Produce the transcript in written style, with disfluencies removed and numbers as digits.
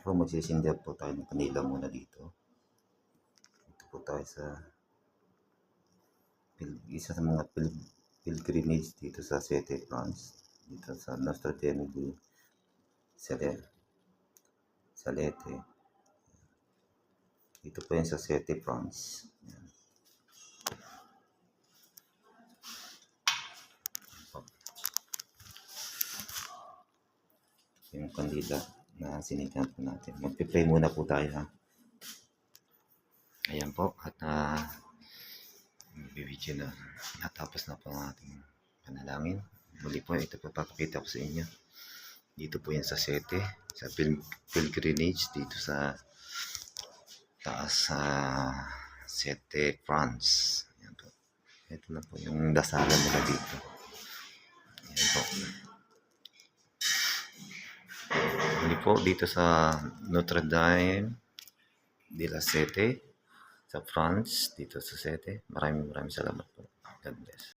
po, magsisindihan po tayo ng kanila muna dito. Ito po tayo sa isa sa mga pilgrimage dito sa Sete, France. Dito sa Nostra Dame di Salete. Dito po yan sa Sete, France. Yan. Yung kandila na sinigyan po natin. Magpipray muna po tayo, ha. Ayan po, at bibidyo na natapos na po ang ating panalangin. Muli po, ito po papakita ko sa inyo. Dito po yan sa Sete, sa pilgrimage dito sa taas sa Sete, France. Ayan po. Ito na po yung dasalan nila dito. Ayan po. Muli po dito sa Notre Dame de la Sete sa France, dito sa Sete. Maraming salamat po. God bless.